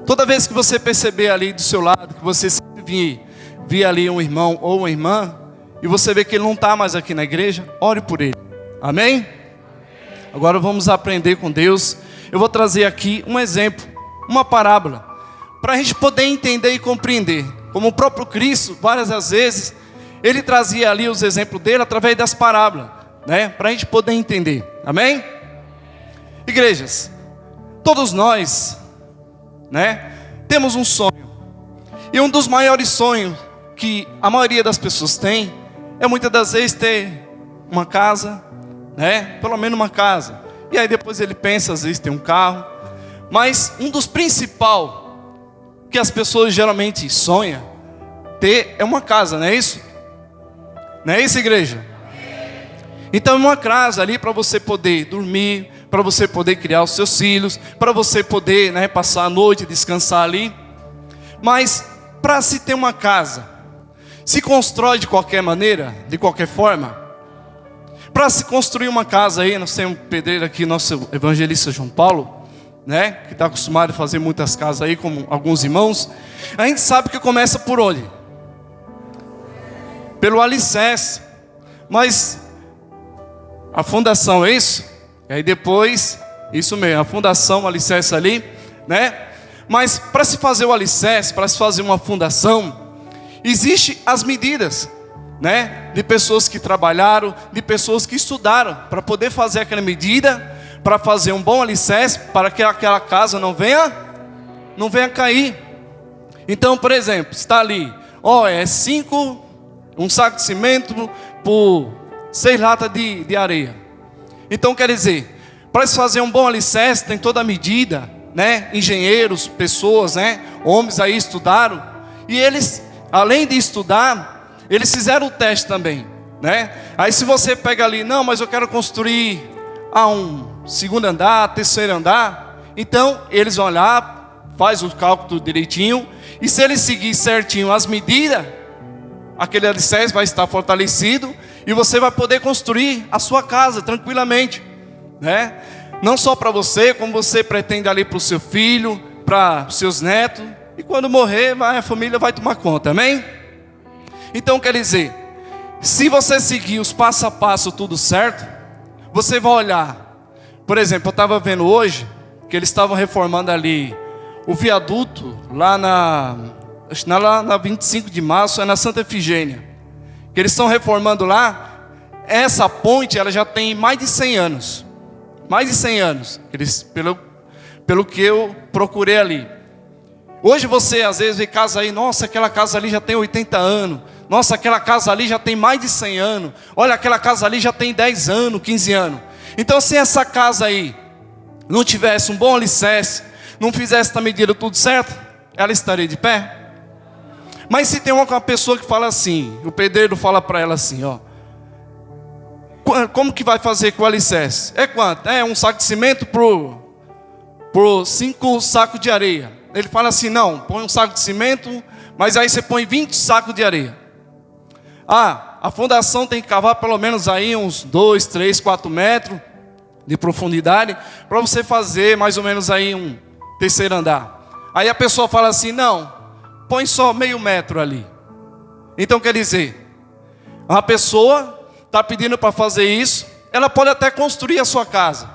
Toda vez que você perceber ali do seu lado, que você sempre via ali um irmão ou uma irmã, e você vê que ele não está mais aqui na igreja, ore por ele. Amém? Agora vamos aprender com Deus. Eu vou trazer aqui um exemplo, uma parábola, para a gente poder entender e compreender. Como o próprio Cristo, várias das vezes, ele trazia ali os exemplos dele através das parábolas, né? Para a gente poder entender. Amém? Igrejas, todos nós, né, temos um sonho. E um dos maiores sonhos que a maioria das pessoas tem é muitas das vezes ter uma casa, né? Pelo menos uma casa. E aí depois ele pensa, às vezes, ter um carro. Mas um dos principais que as pessoas geralmente sonham ter é uma casa, não é isso? Não é isso, igreja? Então é uma casa ali para você poder dormir, para você poder criar os seus filhos, para você poder, né, passar a noite, descansar ali. Mas para se ter uma casa, se constrói de qualquer maneira, de qualquer forma. Para se construir uma casa aí, nós temos um pedreiro aqui, nosso evangelista João Paulo, né, que está acostumado a fazer muitas casas aí, como alguns irmãos. A gente sabe que começa por onde? Pelo alicerce. Mas a fundação é isso? E aí depois, isso mesmo, a fundação, o alicerce ali, né? Mas para se fazer o alicerce, para se fazer uma fundação, existem as medidas, né? De pessoas que trabalharam, de pessoas que estudaram, para poder fazer aquela medida, para fazer um bom alicerce, para que aquela casa não venha cair. Então, por exemplo, está ali, é 5, um saco de cimento por 6 latas de areia. Então quer dizer, para se fazer um bom alicerce tem toda a medida, né? Engenheiros, pessoas, né? Homens aí estudaram. E eles, além de estudar, eles fizeram o teste também, né? Aí se você pega ali, não, mas eu quero construir um segundo andar, terceiro andar. Então eles vão lá, faz o cálculo direitinho. E se eles seguir certinho as medidas, aquele alicerce vai estar fortalecido e você vai poder construir a sua casa tranquilamente, né? Não só para você, como você pretende ali para o seu filho, para os seus netos. E quando morrer, a família vai tomar conta, amém? Então quer dizer, se você seguir os passo a passo tudo certo, você vai olhar. Por exemplo, eu estava vendo hoje que eles estavam reformando ali o viaduto lá na 25 de março, é na Santa Efigênia, que eles estão reformando lá. Essa ponte, ela já tem mais de 100 anos. Mais de 100 anos, pelo que eu procurei ali. Hoje você às vezes vê casa aí, nossa, aquela casa ali já tem 80 anos. Nossa, aquela casa ali já tem mais de 100 anos. Olha, aquela casa ali já tem 10 anos, 15 anos. Então se essa casa aí não tivesse um bom alicerce, não fizesse a medida tudo certo, ela estaria de pé? Mas se tem uma pessoa que fala assim, o pedreiro fala para ela assim, como que vai fazer com o alicerce? É quanto? É um saco de cimento por 5 sacos de areia. Ele fala assim, não, põe um saco de cimento, mas aí você põe 20 sacos de areia. A fundação tem que cavar pelo menos aí uns 2, 3, 4 metros de profundidade, para você fazer mais ou menos aí um terceiro andar. Aí a pessoa fala assim, não, põe só meio metro ali. Então quer dizer, uma pessoa está pedindo para fazer isso, ela pode até construir a sua casa,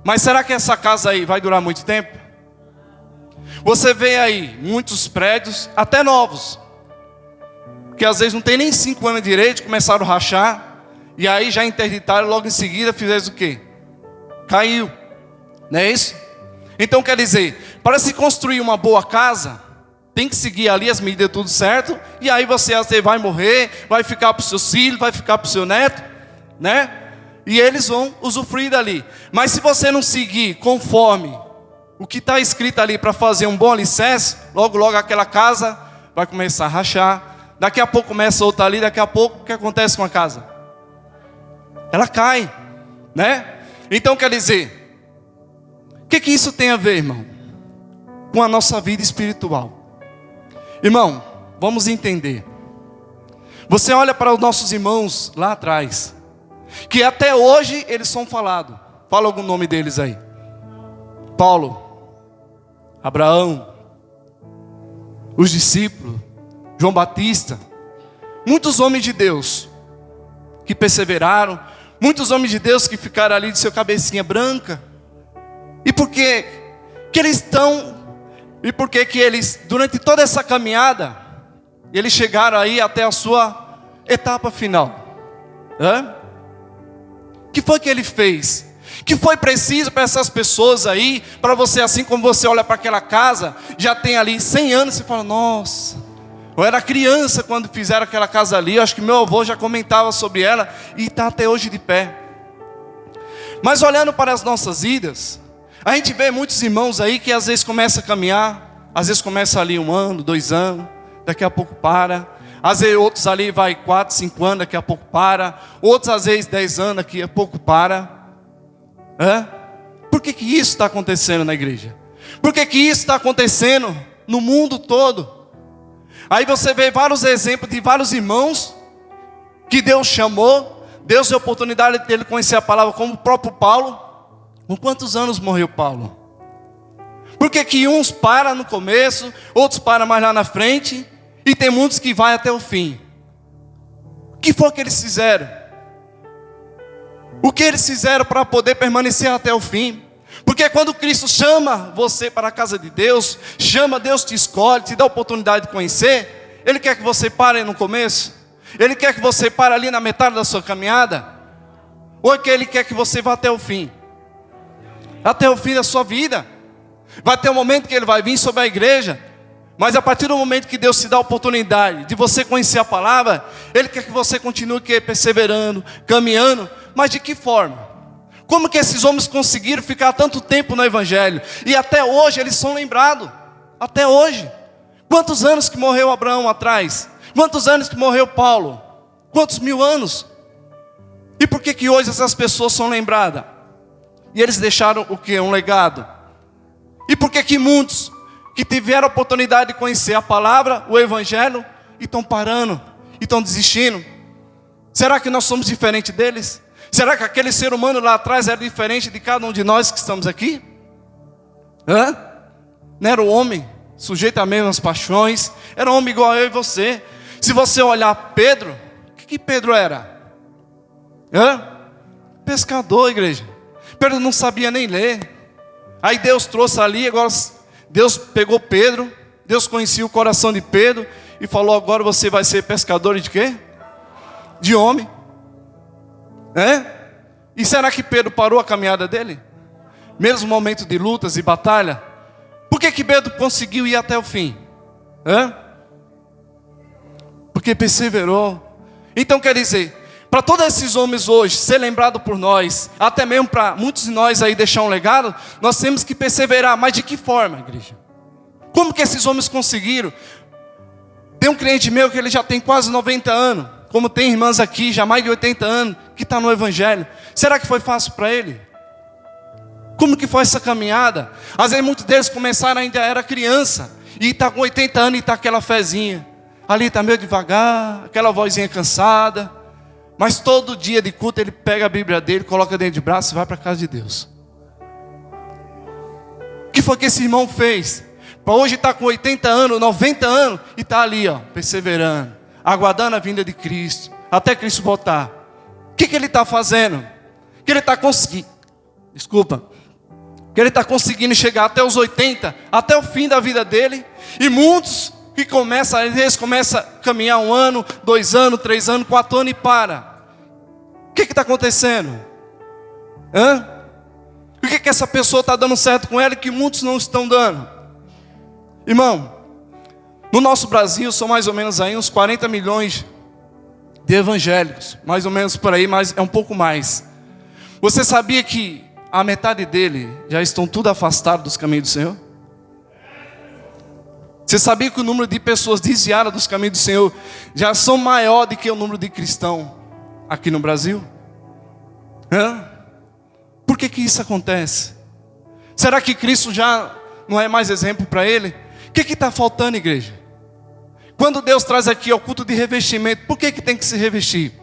mas será que essa casa aí vai durar muito tempo? Você vê aí muitos prédios, até novos, que às vezes não tem nem 5 anos direito, começaram a rachar, e aí já interditaram, logo em seguida fizeram o quê? Caiu, não é isso? Então quer dizer, para se construir uma boa casa, tem que seguir ali as medidas tudo certo. E aí você vai morrer, vai ficar para os seus filhos, vai ficar para o seu neto, né? E eles vão usufruir dali. Mas se você não seguir conforme o que está escrito ali para fazer um bom alicerce, logo aquela casa vai começar a rachar. Daqui a pouco começa outra ali, daqui a pouco o que acontece com a casa? Ela cai, né? Então quer dizer, o que isso tem a ver, irmão? Com a nossa vida espiritual. Irmão, vamos entender. Você olha para os nossos irmãos lá atrás, que até hoje eles são falados. Fala algum nome deles aí. Paulo, Abraão, os discípulos, João Batista, muitos homens de Deus que perseveraram, muitos homens de Deus que ficaram ali de sua cabecinha branca. E por que eles estão, e por que eles, durante toda essa caminhada, eles chegaram aí até a sua etapa final? O que foi que ele fez? Que foi preciso para essas pessoas aí, para você, assim como você olha para aquela casa, já tem ali 100 anos, você fala, nossa, eu era criança quando fizeram aquela casa ali, eu acho que meu avô já comentava sobre ela, e está até hoje de pé. Mas olhando para as nossas vidas, a gente vê muitos irmãos aí que às vezes começam a caminhar, às vezes começa ali 1 ano, 2 anos, daqui a pouco para. Às vezes outros ali vai 4, 5 anos, daqui a pouco para. Outros às vezes 10 anos, daqui a pouco para. Por que isso está acontecendo na igreja? Por que isso está acontecendo no mundo todo? Aí você vê vários exemplos de vários irmãos que Deus chamou, Deus deu a oportunidade dele conhecer a palavra, como o próprio Paulo. Com quantos anos morreu Paulo? Por que uns param no começo, outros param mais lá na frente, e tem muitos que vão até o fim? O que foi que eles fizeram? O que eles fizeram para poder permanecer até o fim? Porque quando Cristo chama você para a casa de Deus, chama, Deus te escolhe, te dá a oportunidade de conhecer, Ele quer que você pare no começo? Ele quer que você pare ali na metade da sua caminhada? Ou é que Ele quer que você vá até o fim? Até o fim da sua vida. Vai ter um momento que Ele vai vir sobre a igreja, mas a partir do momento que Deus te dá a oportunidade de você conhecer a palavra, Ele quer que você continue perseverando, caminhando. Mas de que forma? Como que esses homens conseguiram ficar tanto tempo no Evangelho? E até hoje eles são lembrados. Até hoje. Quantos anos que morreu Abraão atrás? Quantos anos que morreu Paulo? Quantos 1000 anos? E por que hoje essas pessoas são lembradas? E eles deixaram o quê? Um legado. E por que muitos que tiveram a oportunidade de conhecer a palavra, o Evangelho, e estão parando, e estão desistindo? Será que nós somos diferentes deles? Será que aquele ser humano lá atrás era diferente de cada um de nós que estamos aqui? Não era o homem, sujeito às mesmas paixões, era um homem igual a eu e você. Se você olhar Pedro, o que Pedro era? Pescador, igreja. Pedro não sabia nem ler. Aí Deus trouxe ali, agora Deus pegou Pedro, Deus conhecia o coração de Pedro e falou, agora você vai ser pescador de quê? De homem. E será que Pedro parou a caminhada dele? Mesmo no momento de lutas e batalha? Por que Pedro conseguiu ir até o fim? Porque perseverou. Então quer dizer, para todos esses homens hoje ser lembrado por nós, até mesmo para muitos de nós aí deixar um legado, nós temos que perseverar. Mas de que forma, igreja? Como que esses homens conseguiram? Tem um cliente meu que ele já tem quase 90 anos, como tem irmãs aqui, já mais de 80 anos, que está no Evangelho. Será que foi fácil para ele? Como que foi essa caminhada? Às vezes muitos deles começaram ainda era criança, e está com 80 anos e está aquela fezinha. Ali está meio devagar, aquela vozinha cansada. Mas todo dia de culto ele pega a Bíblia dele, coloca dentro de braço e vai para a casa de Deus. O que foi que esse irmão fez? Para hoje estar com 80 anos, 90 anos, e está ali, perseverando, aguardando a vinda de Cristo, até Cristo voltar. O que ele está fazendo? Que ele está conseguindo, que ele está conseguindo chegar até os 80, até o fim da vida dele. E muitos que começam, às vezes começam a caminhar 1 ano, 2 anos, 3 anos, 4 anos e para. O que está acontecendo? Por que essa pessoa está dando certo com ela e que muitos não estão dando? Irmão, no nosso Brasil são mais ou menos aí uns 40 milhões de evangélicos, mais ou menos por aí, mas é um pouco mais. Você sabia que a metade dele já estão tudo afastados dos caminhos do Senhor? Você sabia que o número de pessoas desviadas dos caminhos do Senhor já são maior do que o número de cristãos aqui no Brasil? Por que isso acontece? Será que Cristo já não é mais exemplo para ele? O que está faltando, igreja? Quando Deus traz aqui ao culto de revestimento, por que tem que se revestir?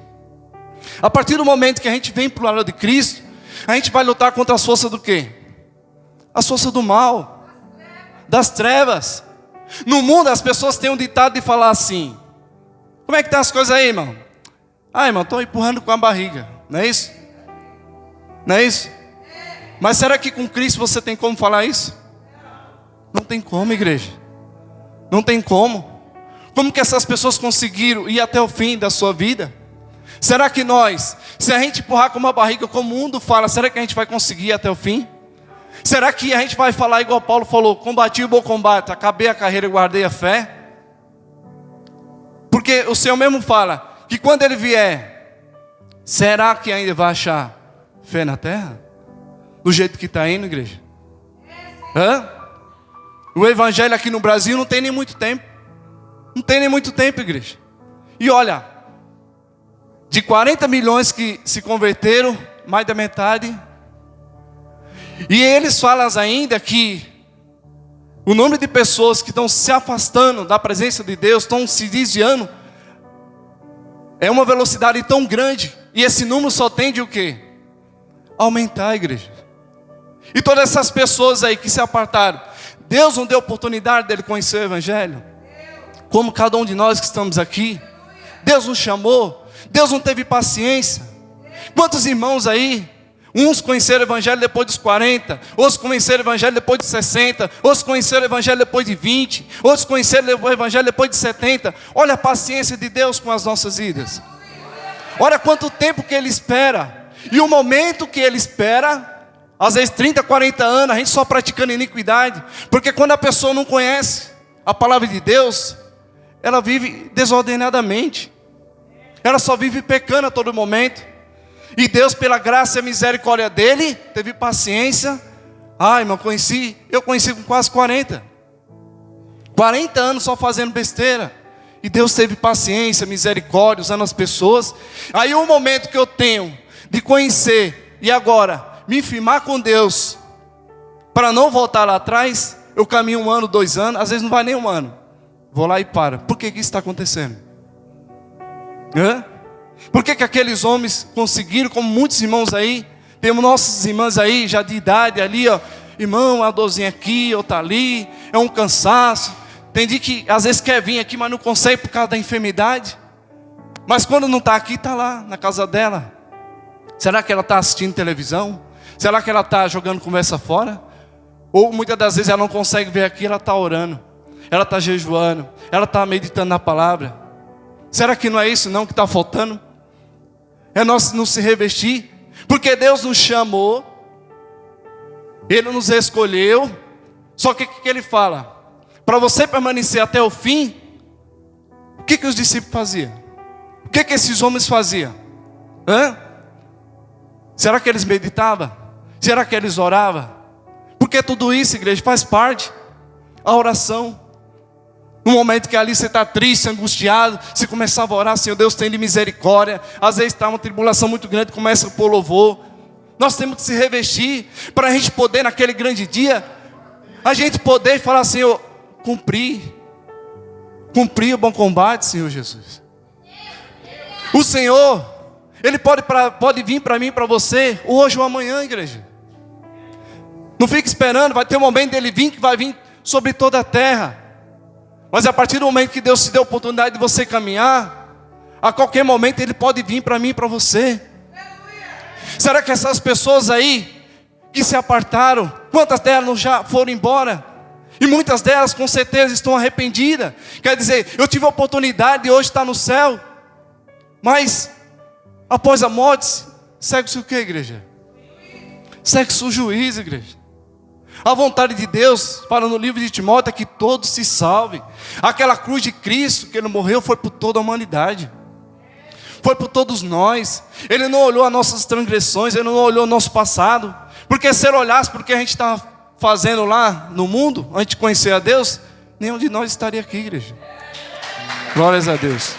A partir do momento que a gente vem para o lado de Cristo, a gente vai lutar contra as forças do quê? As forças do mal, das trevas. No mundo as pessoas têm um ditado de falar assim: como é que tá as coisas aí, irmão? Ah, irmão, estou empurrando com a barriga. Não é isso? Não é isso? Mas será que com Cristo você tem como falar isso? Não tem como, igreja. Não tem como. Como que essas pessoas conseguiram ir até o fim da sua vida? Será que nós, se a gente empurrar com uma barriga, como o mundo fala, será que a gente vai conseguir ir até o fim? Será que a gente vai falar igual Paulo falou: combati o bom combate, acabei a carreira e guardei a fé? Porque o Senhor mesmo fala que quando Ele vier, será que ainda vai achar fé na terra? Do jeito que está indo, igreja? Hã? O evangelho aqui no Brasil não tem nem muito tempo. Não tem nem muito tempo, igreja. E olha, de 40 milhões que se converteram, mais da metade. E eles falam ainda que o número de pessoas que estão se afastando da presença de Deus, estão se desviando, é uma velocidade tão grande. E esse número só tende o quê? Aumentar, igreja. E todas essas pessoas aí que se apartaram, Deus não deu oportunidade dele conhecer o evangelho? Como cada um de nós que estamos aqui, Deus nos chamou, Deus não teve paciência. Quantos irmãos aí, uns conheceram o evangelho depois dos 40, outros conheceram o evangelho depois de 60, outros conheceram o evangelho depois de 20, outros conheceram o evangelho depois de 70. Olha a paciência de Deus com as nossas vidas. Olha quanto tempo que Ele espera. E o momento que Ele espera, às vezes 30, 40 anos, a gente só praticando iniquidade. Porque quando a pessoa não conhece a palavra de Deus, ela vive desordenadamente. Ela só vive pecando a todo momento. E Deus, pela graça e a misericórdia dEle, teve paciência. Ah, irmão, eu conheci com quase 40 anos só fazendo besteira. E Deus teve paciência, misericórdia, usando as pessoas. Aí o momento que eu tenho de conhecer, e agora me firmar com Deus, para não voltar lá atrás, eu caminho 1 ano, 2 anos, às vezes não vai nem 1 ano. Vou lá e paro. Por que isso está acontecendo? Por que aqueles homens conseguiram, como muitos irmãos aí, temos nossos irmãos aí, já de idade ali, ó, irmão, uma dorzinha aqui, outra ali, é um cansaço. Tem dia que às vezes quer vir aqui, mas não consegue por causa da enfermidade. Mas quando não está aqui, está lá, na casa dela. Será que ela está assistindo televisão? Será que ela está jogando conversa fora? Ou muitas das vezes ela não consegue ver aqui, ela está orando, ela está jejuando, ela está meditando na palavra. Será que não é isso não que está faltando? É nós não se revestir. Porque Deus nos chamou, Ele nos escolheu. Só que o que Ele fala? Para você permanecer até o fim, o que os discípulos faziam? O que esses homens faziam? Será que eles meditavam? Será que eles oravam? Porque tudo isso, igreja, faz parte. A oração. No momento que ali você está triste, angustiado, você começava a orar: Senhor Deus, tem de misericórdia. Às vezes está uma tribulação muito grande, começa por louvor. Nós temos que se revestir, para a gente poder naquele grande dia, a gente poder falar: Senhor, cumprir o bom combate, Senhor Jesus. O Senhor, Ele pode vir para mim, para você, hoje ou amanhã, igreja. Não fique esperando, vai ter um momento dele vir, que vai vir sobre toda a terra. Mas a partir do momento que Deus te deu a oportunidade de você caminhar, a qualquer momento Ele pode vir para mim e para você. Será que essas pessoas aí, que se apartaram, quantas delas não já foram embora? E muitas delas com certeza estão arrependidas. Quer dizer, eu tive a oportunidade de hoje estar no céu, mas após a morte, segue-se o que, igreja? Segue-se o juízo, igreja. A vontade de Deus, fala no livro de Timóteo, é que todos se salvem. Aquela cruz de Cristo que Ele morreu foi por toda a humanidade. Foi por todos nós. Ele não olhou as nossas transgressões, Ele não olhou o nosso passado. Porque se Ele olhasse porque a gente estava fazendo lá no mundo, antes de conhecer a Deus, nenhum de nós estaria aqui, igreja. Glórias a Deus.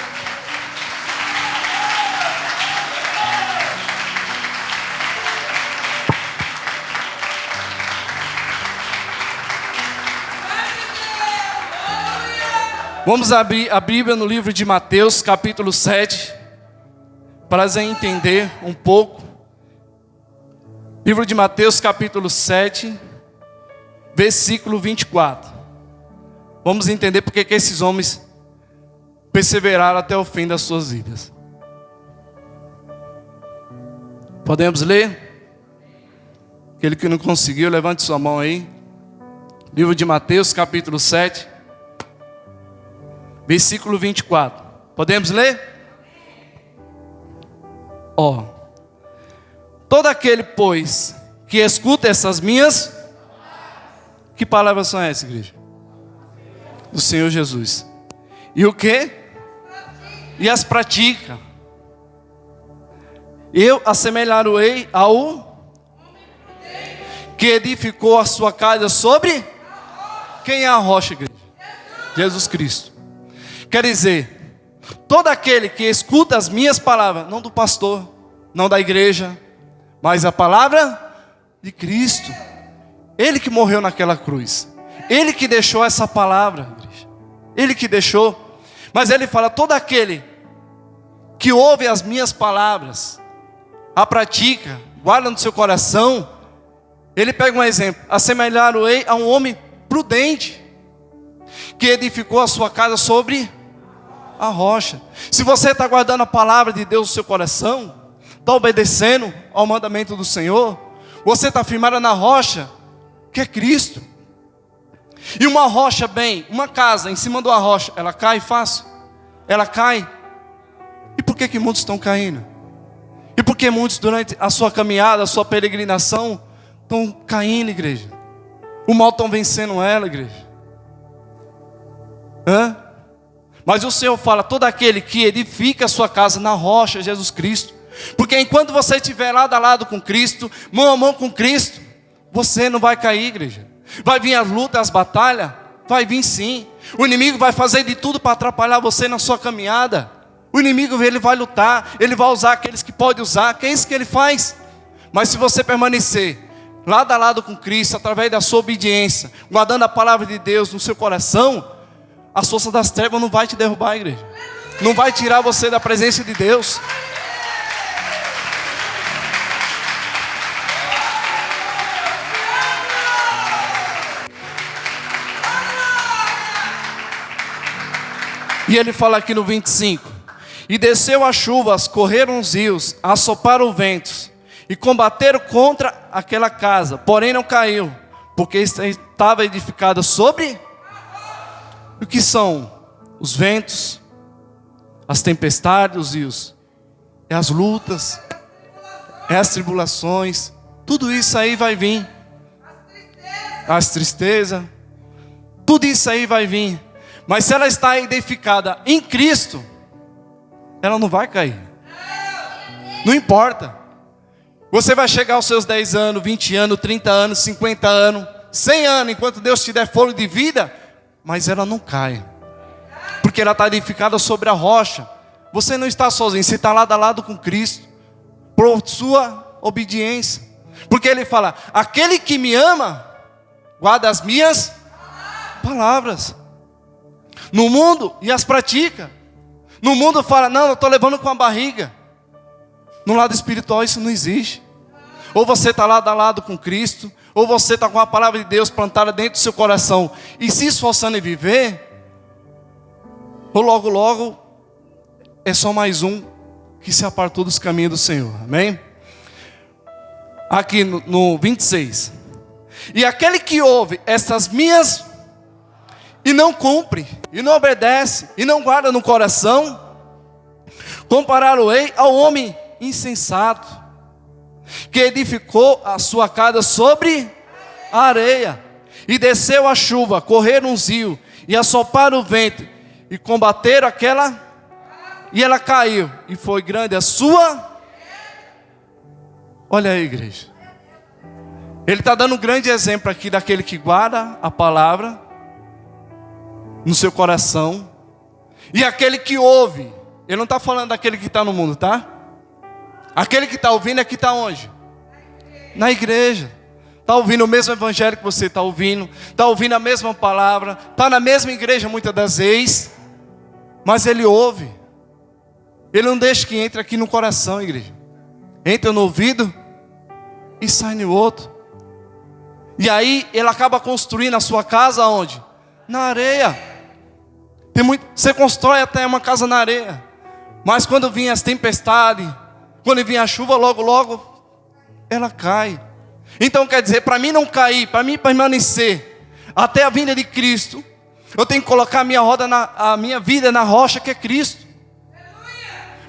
Vamos abrir a Bíblia no livro de Mateus, capítulo 7, para entender um pouco. Livro de Mateus, capítulo 7, versículo 24. vamos entender porque que esses homens perseveraram até o fim das suas vidas. Podemos ler? Aquele que não conseguiu, levante sua mão aí. Livro de Mateus, capítulo 7, versículo 24. Podemos ler? Todo aquele, pois, que escuta essas minhas... Que palavras são essas, igreja? Do Senhor Jesus. E o quê? E as pratica. Eu assemelhar-o-ei ao que edificou a sua casa sobre... Quem é a rocha, igreja? Jesus Cristo. Quer dizer, todo aquele que escuta as minhas palavras, não do pastor, não da igreja, mas a palavra de Cristo. Ele que morreu naquela cruz. Ele que deixou essa palavra, igreja. Ele que deixou. Mas ele fala, todo aquele que ouve as minhas palavras, a pratica, guarda no seu coração. Ele pega um exemplo. Assemelhar-o-ei a um homem prudente, que edificou a sua casa sobre a rocha. Se você está guardando a palavra de Deus no seu coração, está obedecendo ao mandamento do Senhor, você está firmado na rocha, que é Cristo. E uma rocha uma casa em cima de uma rocha, ela cai fácil? Ela cai. E por que muitos estão caindo? E por que muitos durante a sua caminhada, a sua peregrinação, estão caindo, igreja? O mal estão vencendo ela, igreja. Mas o Senhor fala, todo aquele que edifica a sua casa na rocha, Jesus Cristo. Porque enquanto você estiver lado a lado com Cristo, mão a mão com Cristo, você não vai cair, igreja. Vai vir as lutas, as batalhas? Vai vir sim. O inimigo vai fazer de tudo para atrapalhar você na sua caminhada. O inimigo, ele vai lutar, ele vai usar aqueles que pode usar, que é isso que ele faz. Mas se você permanecer lado a lado com Cristo, através da sua obediência, guardando a palavra de Deus no seu coração, as forças das trevas não vai te derrubar, igreja. Não vai tirar você da presença de Deus. E ele fala aqui no 25: e desceu a chuvas, correram os rios, assoparam os ventos, e combateram contra aquela casa, porém não caiu, porque estava edificada sobre... O que são os ventos, as tempestades, os rios? É as lutas, é as tribulações, tudo isso aí vai vir. As tristezas, tudo isso aí vai vir. Mas se ela está edificada em Cristo, ela não vai cair. Não importa. Você vai chegar aos seus 10 anos, 20 anos, 30 anos, 50 anos, 100 anos, enquanto Deus te der fôlego de vida, mas ela não cai, porque ela está edificada sobre a rocha. Você não está sozinho, você está lado a lado com Cristo, por sua obediência. Porque ele fala, aquele que me ama, guarda as minhas palavras. No mundo, e as pratica. No mundo fala, não, eu estou levando com a barriga. No lado espiritual isso não existe. Ou você está lado a lado com Cristo, ou você está com a palavra de Deus plantada dentro do seu coração e se esforçando em viver, ou logo, logo, é só mais um que se apartou dos caminhos do Senhor. Amém? Aqui no 26. E aquele que ouve estas minhas e não cumpre, e não obedece, e não guarda no coração, comparar-o-ei ao homem insensato, que edificou a sua casa sobre a areia, e desceu a chuva, correram os rios, e assoparam o vento, e combateram aquela, e ela caiu, e foi grande a sua... Olha aí, igreja. Ele está dando um grande exemplo aqui daquele que guarda a palavra no seu coração, e aquele que ouve. Ele não está falando daquele que está no mundo, tá? Aquele que está ouvindo é que está onde? Na igreja. Está ouvindo o mesmo evangelho que você está ouvindo, está ouvindo a mesma palavra, está na mesma igreja muitas das vezes, mas ele ouve. Ele não deixa que entre aqui no coração, igreja. Entra no ouvido e sai no outro. E aí ele acaba construindo a sua casa onde? Na areia. Você constrói até uma casa na areia. Mas quando vinha as tempestades, quando vinha a chuva, logo ela cai. Então quer dizer, para mim não cair, para mim permanecer até a vinda de Cristo, eu tenho que colocar a minha vida na rocha que é Cristo.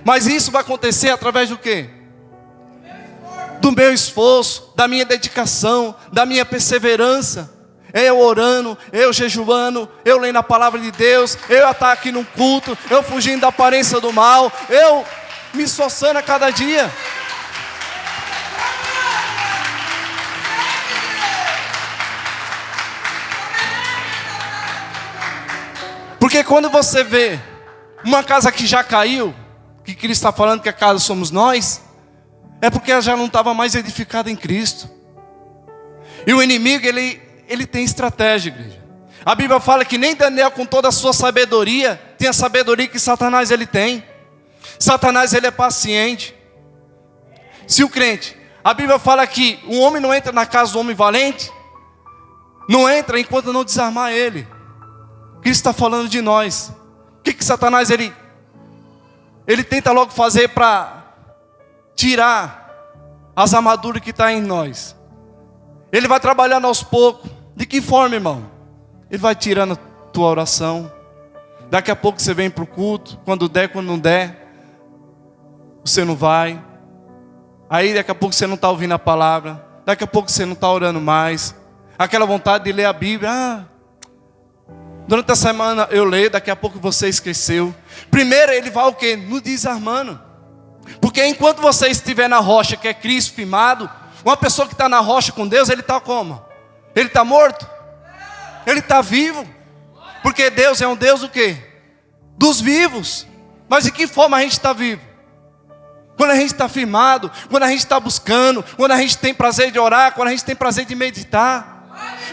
Mas isso vai acontecer através do quê? Do meu esforço, da minha dedicação, da minha perseverança. Eu orando, eu jejuando, eu lendo a palavra de Deus, eu estar aqui num culto, eu fugindo da aparência do mal, eu me esforçando a cada dia. Porque quando você vê uma casa que já caiu, que Cristo está falando que a casa somos nós, é porque ela já não estava mais edificada em Cristo. E o inimigo, ele tem estratégia, igreja. A Bíblia fala que nem Daniel, com toda a sua sabedoria, tem a sabedoria que Satanás ele tem. Satanás ele é paciente. Se o crente, a Bíblia fala que um homem não entra na casa do homem valente, não entra enquanto não desarmar ele. Cristo está falando de nós. O que Satanás ele tenta logo fazer para tirar as armaduras que estão em nós? Ele vai trabalhando aos poucos. De que forma, irmão? Ele vai tirando a tua oração. Daqui a pouco você vem para o culto. Quando der, quando não der, você não vai. Aí daqui a pouco você não está ouvindo a palavra. Daqui a pouco você não está orando mais. Aquela vontade de ler a Bíblia. Durante a semana eu leio, daqui a pouco você esqueceu. Primeiro ele vai o quê? Nos desarmando. Porque enquanto você estiver na rocha que é Cristo firmado, uma pessoa que está na rocha com Deus, ele está como? Ele está morto? Ele está vivo. Porque Deus é um Deus do quê? Dos vivos. Mas de que forma a gente está vivo? Quando a gente está firmado, quando a gente está buscando, quando a gente tem prazer de orar, quando a gente tem prazer de meditar.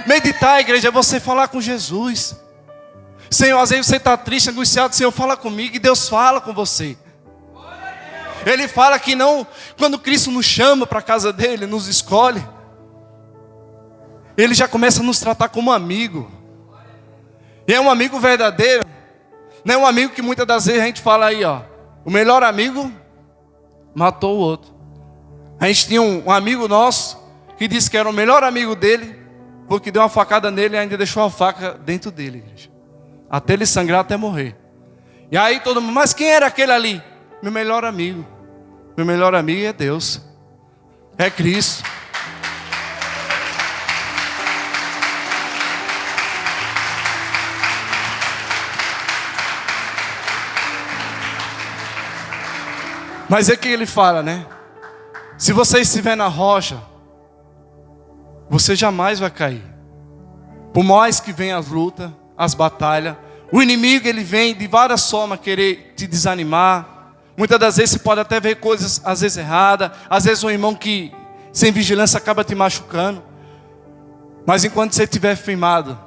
Meditar, igreja, é você falar com Jesus. Senhor, às vezes você está triste, angustiado, Senhor, fala comigo, e Deus fala com você. Ele fala que não, quando Cristo nos chama para a casa dele, nos escolhe, Ele já começa a nos tratar como amigo. E é um amigo verdadeiro. Não é um amigo que muitas das vezes a gente fala aí, ó, o melhor amigo matou o outro. A gente tinha um amigo nosso que disse que era o melhor amigo dele, porque deu uma facada nele e ainda deixou a faca dentro dele, igreja. Até ele sangrar, até morrer. E aí todo mundo, mas quem era aquele ali? Meu melhor amigo. Meu melhor amigo é Deus. É Cristo. Mas é que ele fala, né? Se você estiver na rocha, você jamais vai cair. Por mais que venham as lutas, as batalhas, o inimigo ele vem de várias formas querer te desanimar. Muitas das vezes você pode até ver coisas às vezes erradas. Às vezes um irmão que sem vigilância acaba te machucando. Mas enquanto você estiver firmado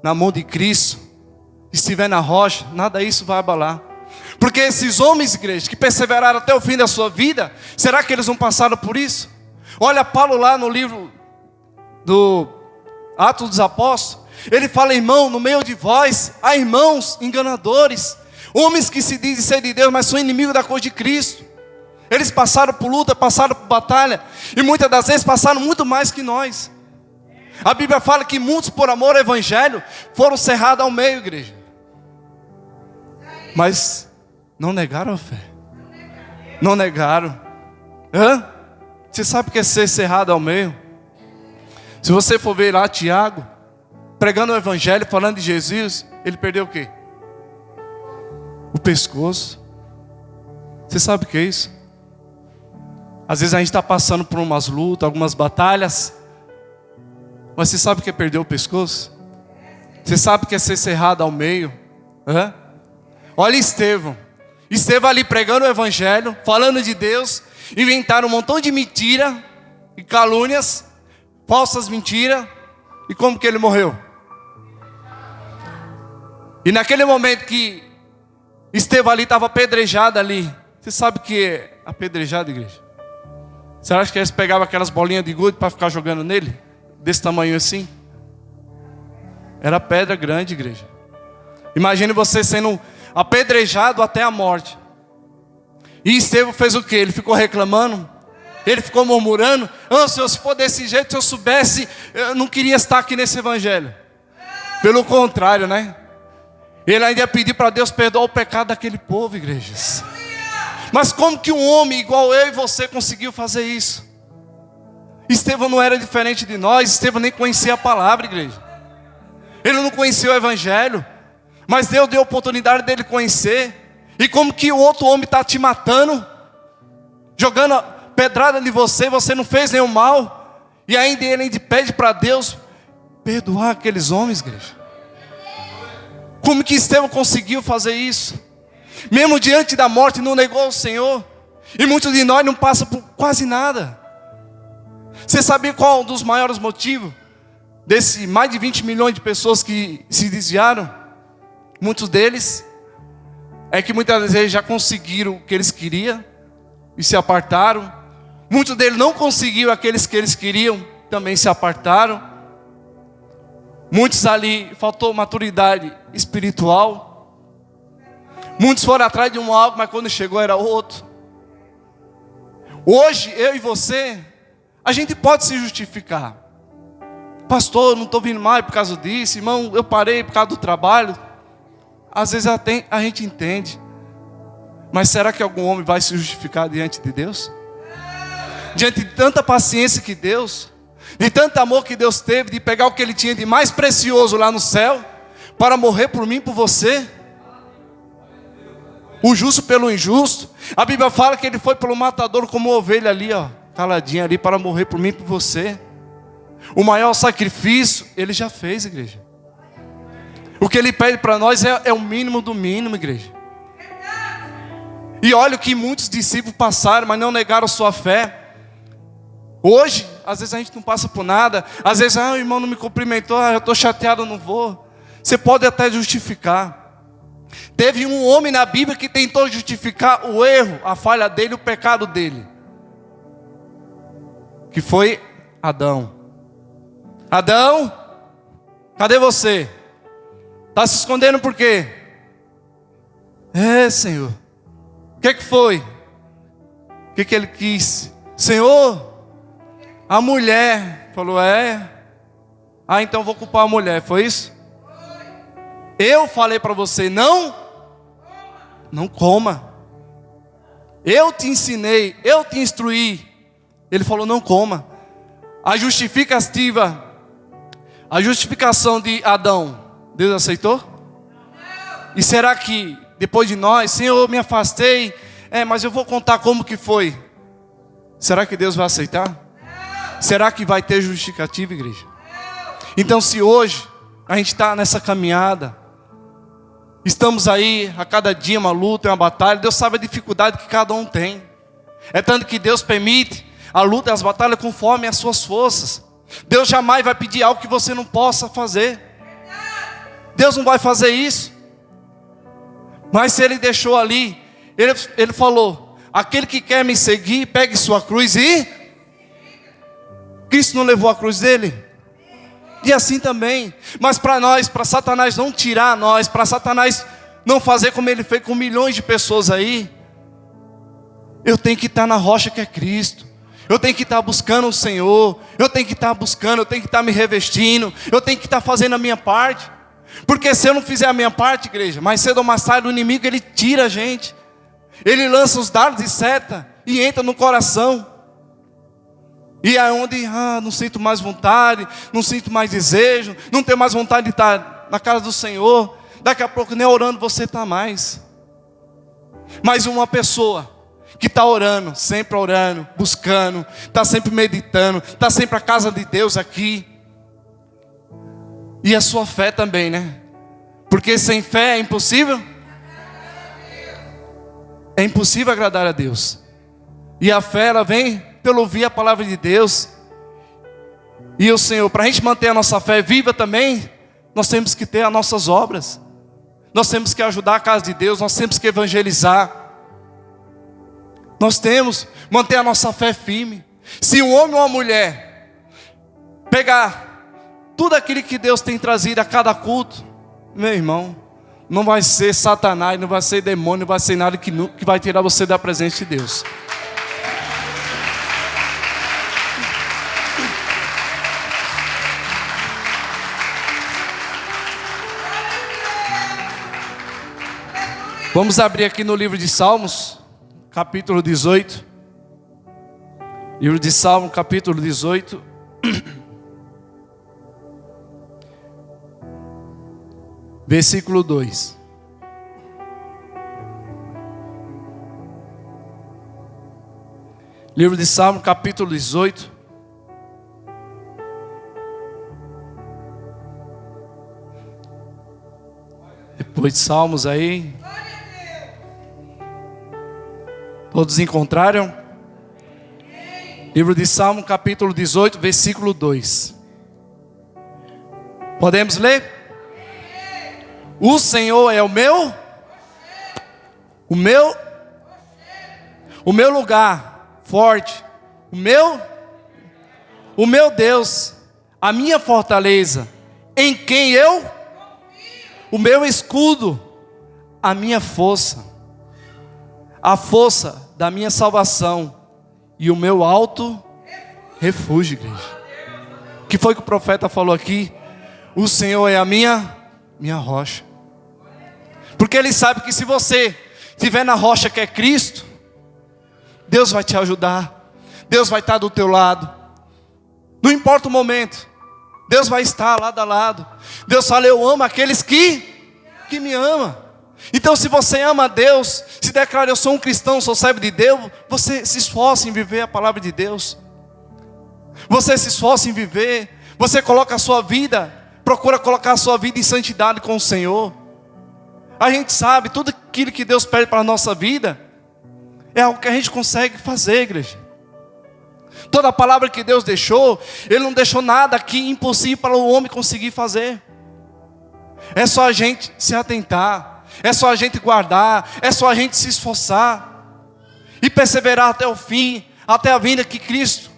na mão de Cristo, estiver na rocha, nada disso vai abalar. Porque esses homens, igreja, que perseveraram até o fim da sua vida, será que eles não passaram por isso? Olha Paulo lá no livro do Atos dos Apóstolos. Ele fala, irmão, no meio de vós há irmãos enganadores, homens que se dizem ser de Deus, mas são inimigos da coisa de Cristo. Eles passaram por luta, passaram por batalha, e muitas das vezes passaram muito mais que nós. A Bíblia fala que muitos, por amor ao Evangelho, foram cerrados ao meio, igreja. Mas não negaram a fé. Não negaram. Você sabe o que é ser cerrado ao meio? Se você for ver lá Tiago, pregando o Evangelho, falando de Jesus, ele perdeu o quê? O pescoço. Você sabe o que é isso? Às vezes a gente está passando por umas lutas, algumas batalhas, mas você sabe o que é perder o pescoço? Você sabe o que é ser cerrado ao meio? Olha Estevão ali pregando o Evangelho, falando de Deus, inventaram um montão de mentira e calúnias, falsas mentiras, e como que ele morreu? E naquele momento que Estevão ali estava apedrejado ali, você sabe o que é apedrejado, igreja? Você acha que eles pegavam aquelas bolinhas de gude para ficar jogando nele? Desse tamanho assim? Era pedra grande, igreja. Imagine você sendo apedrejado até a morte. E Estevão fez o quê? Ele ficou reclamando? Ele ficou murmurando? Oh, Senhor, se for desse jeito, se eu soubesse, eu não queria estar aqui nesse evangelho. Pelo contrário, né? Ele ainda ia pedir para Deus perdoar o pecado daquele povo, igrejas. Mas como que um homem igual eu e você conseguiu fazer isso? Estevão não era diferente de nós. Estevão nem conhecia a palavra, igreja. Ele não conhecia o evangelho. Mas Deus deu a oportunidade dele conhecer. E como que o outro homem está te matando, jogando pedrada em você, você não fez nenhum mal, e ainda ele pede para Deus perdoar aqueles homens, igreja. Como que Estevão conseguiu fazer isso? Mesmo diante da morte não negou o Senhor. E muitos de nós não passam por quase nada. Você sabia qual um dos maiores motivos desse mais de 20 milhões de pessoas que se desviaram? Muitos deles é que muitas vezes já conseguiram o que eles queriam e se apartaram. Muitos deles não conseguiram aqueles que eles queriam, também se apartaram. Muitos ali faltou maturidade espiritual. Muitos foram atrás de um algo, mas quando chegou era outro. Hoje, eu e você, a gente pode se justificar. Pastor, eu não estou vindo mais por causa disso. Irmão, eu parei por causa do trabalho. Às vezes a gente entende. Mas será que algum homem vai se justificar diante de Deus? Diante de tanta paciência que Deus, de tanto amor que Deus teve, de pegar o que Ele tinha de mais precioso lá no céu, para morrer por mim e por você. O justo pelo injusto. A Bíblia fala que Ele foi pelo matador como ovelha ali, ó, caladinha ali, para morrer por mim e por você. O maior sacrifício Ele já fez, igreja. O que Ele pede para nós é o mínimo do mínimo, igreja. E olha o que muitos discípulos passaram, mas não negaram sua fé. Hoje, às vezes a gente não passa por nada. Às vezes, o irmão não me cumprimentou, eu estou chateado, eu não vou. Você pode até justificar. Teve um homem na Bíblia que tentou justificar o erro, a falha dele, o pecado dele. Que foi Adão. Adão, cadê você? Está se escondendo por quê? Senhor. O que foi? O que ele quis? Senhor, a mulher. Falou, então vou culpar a mulher, foi isso? Eu falei para você, não coma. Eu te ensinei, eu te instruí. Ele falou, não coma. A justificação de Adão, Deus aceitou? E será que depois de nós, Senhor, eu me afastei, mas eu vou contar como que foi. Será que Deus vai aceitar? Será que vai ter justificativa, igreja? Então, se hoje a gente está nessa caminhada, estamos aí a cada dia uma luta, uma batalha, Deus sabe a dificuldade que cada um tem. É tanto que Deus permite a luta e as batalhas conforme as suas forças. Deus jamais vai pedir algo que você não possa fazer. Deus não vai fazer isso. Mas se Ele deixou ali, Ele falou, aquele que quer me seguir, pegue sua cruz e... Cristo não levou a cruz dele? E assim também. Mas para nós, para Satanás não tirar nós, para Satanás não fazer como ele fez com milhões de pessoas aí, eu tenho que estar na rocha que é Cristo. Eu tenho que estar buscando o Senhor. Eu tenho que estar buscando, eu tenho que estar me revestindo. Eu tenho que estar fazendo a minha parte. Porque se eu não fizer a minha parte, igreja, mais cedo ou mais tarde o inimigo ele tira a gente. Ele lança os dardos de seta e entra no coração. E é onde, não sinto mais vontade, não sinto mais desejo, não tenho mais vontade de estar na casa do Senhor. Daqui a pouco nem orando você está mais. Mas uma pessoa que está orando, buscando, está sempre meditando, está sempre a casa de Deus aqui. E a sua fé também, né? Porque sem fé é impossível. É impossível agradar a Deus. E a fé ela vem pelo ouvir a palavra de Deus. E o Senhor, para a gente manter a nossa fé viva também, nós temos que ter as nossas obras. Nós temos que ajudar a casa de Deus, nós temos que evangelizar. Nós temos que manter a nossa fé firme. Se um homem ou uma mulher pegar tudo aquilo que Deus tem trazido a cada culto, meu irmão, não vai ser Satanás, não vai ser demônio, não vai ser nada que vai tirar você da presença de Deus. Vamos abrir aqui no livro de Salmos, capítulo 18. Livro de Salmos, capítulo 18. Versículo 2. Livro de Salmos, capítulo 18. Depois de Salmos aí. Todos encontraram? Livro de Salmos, capítulo 18, versículo 2. Podemos ler? O Senhor é o meu lugar forte, o meu Deus, a minha fortaleza, em quem eu, o meu escudo, a minha força, a força da minha salvação e o meu alto refúgio, igreja. O que foi que o profeta falou aqui? O Senhor é a minha rocha. Porque Ele sabe que se você estiver na rocha que é Cristo, Deus vai te ajudar, Deus vai estar do teu lado. Não importa o momento, Deus vai estar lado a lado. Deus fala, eu amo aqueles que me amam. Então se você ama a Deus, se declara, eu sou um cristão, sou servo de Deus, você se esforça em viver a palavra de Deus. Você se esforça em viver, você coloca a sua vida, procura colocar a sua vida em santidade com o Senhor. A gente sabe, tudo aquilo que Deus pede para a nossa vida, é algo que a gente consegue fazer, igreja. Toda a palavra que Deus deixou, Ele não deixou nada aqui impossível para o homem conseguir fazer. É só a gente se atentar, é só a gente guardar, é só a gente se esforçar e perseverar até o fim, até a vinda de Cristo,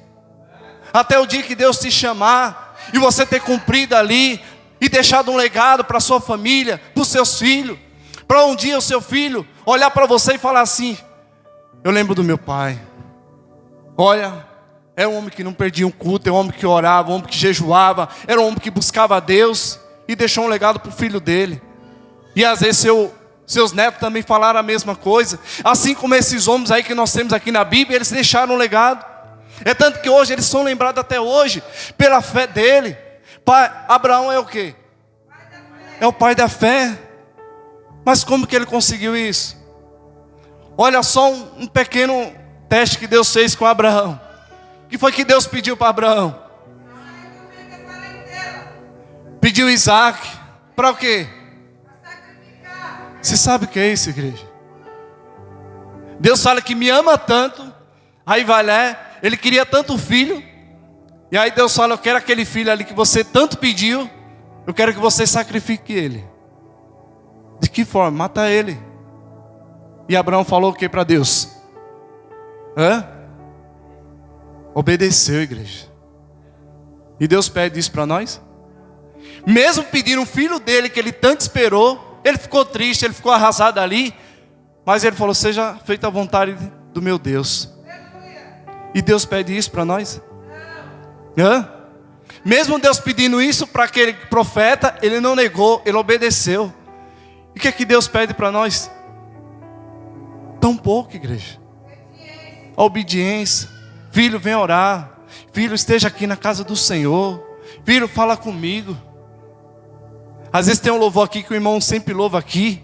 até o dia que Deus te chamar e você ter cumprido ali e deixado um legado para a sua família, para os seus filhos, para um dia o seu filho olhar para você e falar assim, eu lembro do meu pai, olha, é um homem que não perdia um culto, é um homem que orava, um homem que jejuava, era um homem que buscava a Deus e deixou um legado para o filho dele. E às vezes seus netos também falaram a mesma coisa. Assim como esses homens aí que nós temos aqui na Bíblia, eles deixaram um legado. É tanto que hoje eles são lembrados até hoje pela fé dele. Abraão é o quê? É o pai da fé. Mas como que ele conseguiu isso? Olha só um pequeno teste que Deus fez com Abraão. O que foi que Deus pediu para Abraão? Pediu Isaac. Para o quê? Você sabe o que é isso, igreja? Deus fala que me ama tanto. Aí vai lá, Ele queria tanto filho. E aí Deus fala, eu quero aquele filho ali que você tanto pediu. Eu quero que você sacrifique ele. De que forma? Mata ele. E Abraão falou o que para Deus? Obedeceu, igreja. E Deus pede isso para nós? Mesmo pedindo um filho dele que ele tanto esperou, ele ficou triste, ele ficou arrasado ali. Mas ele falou, seja feita a vontade do meu Deus. E Deus pede isso para nós? Mesmo Deus pedindo isso para aquele profeta, ele não negou, ele obedeceu. E o que é que Deus pede para nós? Tão pouco, igreja. A obediência. Filho, vem orar. Filho, esteja aqui na casa do Senhor. Filho, fala comigo. Às vezes tem um louvor aqui que o irmão sempre louva aqui.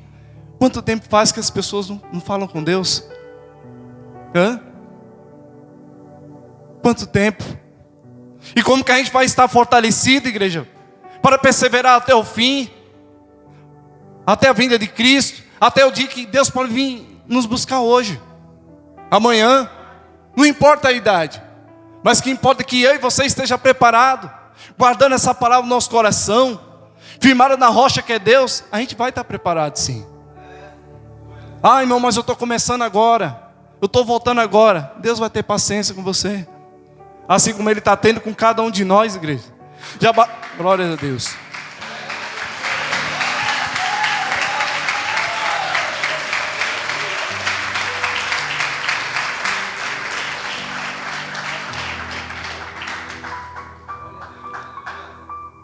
Quanto tempo faz que as pessoas não falam com Deus? Quanto tempo? E como que a gente vai estar fortalecido, igreja? Para perseverar até o fim. Até a vinda de Cristo. Até o dia que Deus pode vir nos buscar hoje. Amanhã. Não importa a idade. Mas o que importa é que eu e você esteja preparado. Guardando essa palavra no nosso coração. Firmado na rocha que é Deus. A gente vai estar preparado sim. Ah, irmão, mas eu estou começando agora. Eu estou voltando agora. Deus vai ter paciência com você. Assim como Ele está tendo com cada um de nós, igreja. Glória a Deus.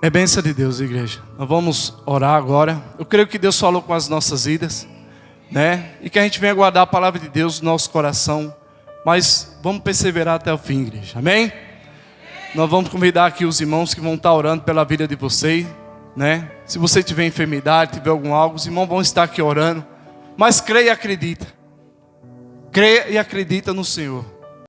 É bênção de Deus, igreja. Nós vamos orar agora. Eu creio que Deus falou com as nossas vidas, né? E que a gente venha guardar a palavra de Deus no nosso coração. Mas vamos perseverar até o fim, igreja. Amém? Nós vamos convidar aqui os irmãos que vão estar orando pela vida de vocês, né? Se você tiver enfermidade, tiver algum algo, os irmãos vão estar aqui orando. Mas creia e acredita. Creia e acredita no Senhor.